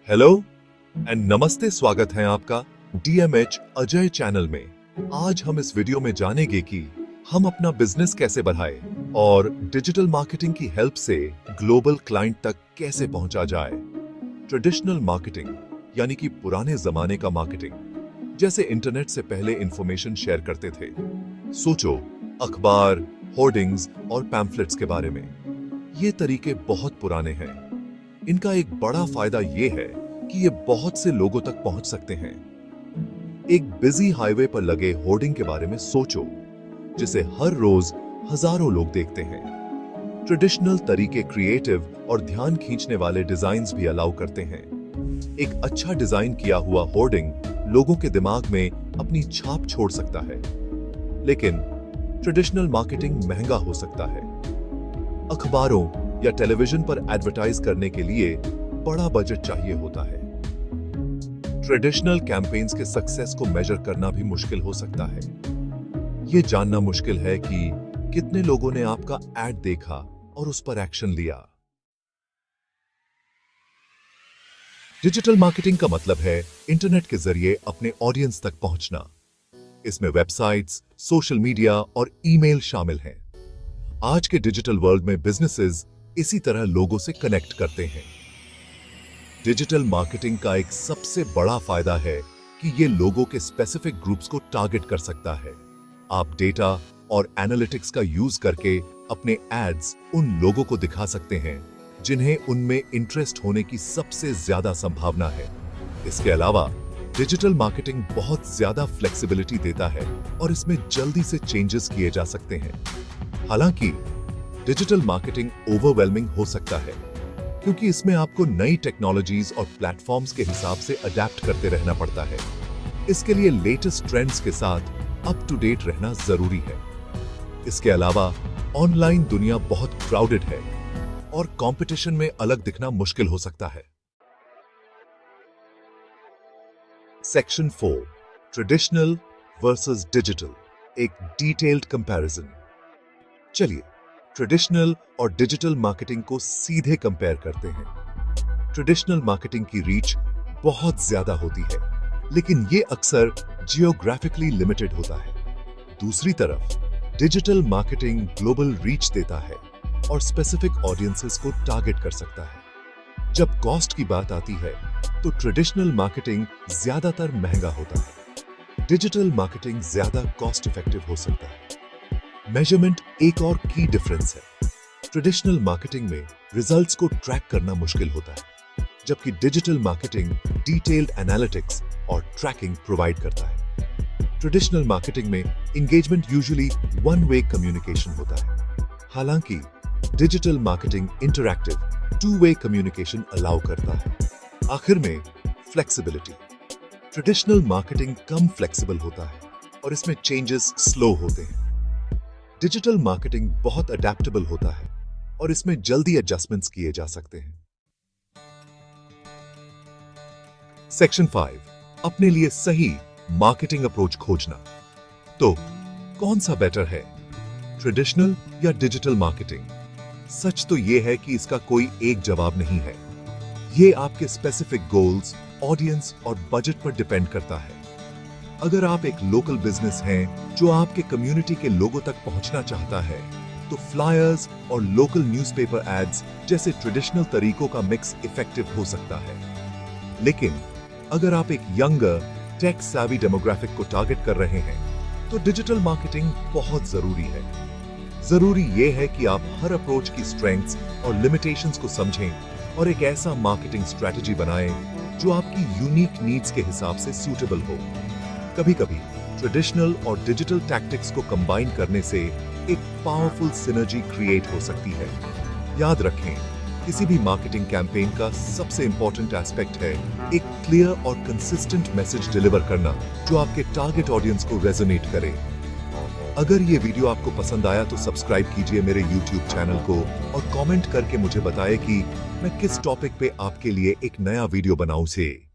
Hello and नमस्ते, स्वागत है आपका डीएमएच अजय चैनल में। आज हम इस वीडियो में जानेंगे कि हम अपना बिजनेस कैसे बढ़ाएं और डिजिटल मार्केटिंग की हेल्प से ग्लोबल क्लाइंट तक कैसे पहुंचा जाए। ट्रेडिशनल मार्केटिंग यानी कि पुराने जमाने का मार्केटिंग, जैसे इंटरनेट से पहले इंफॉर्मेशन शेयर करते थे। सोचो, अखबार, होर्डिंग्स और पैम्फलेट्स के बारे में। ये तरीके बहुत पुराने हैं। इनका एक बड़ा फायदा ये है कि ये बहुत से लोगों तक पहुंच सकते हैं। एक बिजी हाईवे पर लगे होर्डिंग के बारे में सोचो, जिसे हर रोज हजारों लोग देखते हैं। ट्रेडिशनल तरीके क्रिएटिव और ध्यान खींचने वाले डिजाइन्स भी अलाउ करते हैं। एक अच्छा डिजाइन किया हुआ होर्डिंग लोगों के दिमाग में अपनी छाप छोड़ सकता है, लेकिन ट्रेडिशनल मार्केटिंग महंगा हो सकता है। अखबारों या टेलीविजन पर एडवर्टाइज करने के लिए बड़ा बजट चाहिए होता है। ट्रेडिशनल कैंपेन्स के सक्सेस को मेजर करना भी मुश्किल हो सकता है। यह जानना मुश्किल है कि कितने लोगों ने आपका एड देखा और उस पर एक्शन लिया। डिजिटल मार्केटिंग का मतलब है इंटरनेट के जरिए अपने ऑडियंस तक पहुंचना। इसमें वेबसाइट्स, सोशल मीडिया और ईमेल शामिल हैं। आज के डिजिटल वर्ल्ड में बिजनेसेस इसी तरह लोगों से कनेक्ट करते हैं। डिजिटल मार्केटिंग का एक सबसे बड़ा फायदा है कि ये लोगों के स्पेसिफिक ग्रुप्स को टारगेट कर सकता है। आप डेटा और एनालिटिक्स का यूज करके अपने एड्स उन लोगों को दिखा सकते हैं जिन्हें उनमें इंटरेस्ट होने की सबसे ज्यादा संभावना है। इसके अलावा डिजिटल मार्केटिंग बहुत ज्यादा फ्लेक्सिबिलिटी देता है और इसमें जल्दी से चेंजेस किए जा सकते हैं। हालांकि डिजिटल मार्केटिंग ओवरवेलमिंग हो सकता है, क्योंकि इसमें आपको नई टेक्नोलॉजीज और प्लेटफॉर्म्स के हिसाब से अडेप्ट करते रहना पड़ता है। इसके लिए लेटेस्ट ट्रेंड्स के साथ अप टू डेट रहना जरूरी है। इसके अलावा ऑनलाइन दुनिया बहुत क्राउडेड है और कंपटीशन में अलग दिखना मुश्किल हो सकता है। सेक्शन 4, ट्रेडिशनल वर्सेस डिजिटल, एक डिटेल्ड कंपैरिजन। चलिए ट्रेडिशनल और डिजिटल मार्केटिंग को सीधे कंपेयर करते हैं। ट्रेडिशनल मार्केटिंग की रीच बहुत ज्यादा होती है, लेकिन यह अक्सर जियोग्राफिकली लिमिटेड होता है। दूसरी तरफ डिजिटल मार्केटिंग ग्लोबल रीच देता है और स्पेसिफिक ऑडियंसेस को टारगेट कर सकता है। जब कॉस्ट की बात आती है तो ट्रेडिशनल मार्केटिंग ज्यादातर महंगा होता है। डिजिटल मार्केटिंग ज्यादा कॉस्ट इफेक्टिव हो सकता है। मेजरमेंट एक और की डिफरेंस है। ट्रेडिशनल मार्केटिंग में रिजल्ट्स को ट्रैक करना मुश्किल होता है, जबकि डिजिटल मार्केटिंग डिटेल्ड एनालिटिक्स और ट्रैकिंग प्रोवाइड करता है। ट्रेडिशनल मार्केटिंग में engagement usually one way communication होता है, हालांकि digital marketing interactive two way communication allow करता है। आखिर में फ्लेक्सिबिलिटी। ट्रेडिशनल मार्केटिंग कम फ्लेक्सिबल होता है और इसमें चेंजेस स्लो होते हैं। डिजिटल मार्केटिंग बहुत अडेप्टेबल होता है और इसमें जल्दी एडजस्टमेंट्स किए जा सकते हैं। सेक्शन 5, अपने लिए सही मार्केटिंग अप्रोच खोजना। तो कौन सा बेटर है, ट्रेडिशनल या डिजिटल मार्केटिंग? सच तो यह है कि इसका कोई एक जवाब नहीं है। यह आपके स्पेसिफिक गोल्स, ऑडियंस और बजट पर डिपेंड करता है। अगर आप एक लोकल बिजनेस हैं जो आपके कम्युनिटी के लोगों तक पहुंचना चाहता है, तो फ्लायर्स और लोकल न्यूज़पेपर एड्स जैसे ट्रेडिशनल तरीकों का मिक्स इफेक्टिव हो सकता है। लेकिन अगर आप एक यंगर, टेक savvy डेमोग्राफिक को टारगेट कर रहे हैं, तो डिजिटल मार्केटिंग बहुत जरूरी है। जरूरी यह है कि आप हर अप्रोच की स्ट्रेंथ्स और लिमिटेशंस को समझें और एक ऐसा मार्केटिंग स्ट्रेटजी बनाएं जो आपकी यूनिक नीड्स के हिसाब से सूटेबल हो। कभी-कभी ट्रेडिशनल और डिजिटल टैक्टिक्स को कंबाइन करने से एक पावरफुल सिनर्जी क्रिएट हो सकती है। याद रखें, किसी भी मार्केटिंग कैंपेन का सबसे इंपॉर्टेंट एस्पेक्ट है एक क्लियर और कंसिस्टेंट मैसेज डिलीवर करना जो आपके टारगेट ऑडियंस को रेजोनेट करे। अगर ये वीडियो आपको पसंद आया तो सब्सक्राइब कीजिए मेरे YouTube चैनल को और कमेंट करके मुझे बताएं कि मैं किस टॉपिक पे आपके लिए एक नया वीडियो बनाऊं से।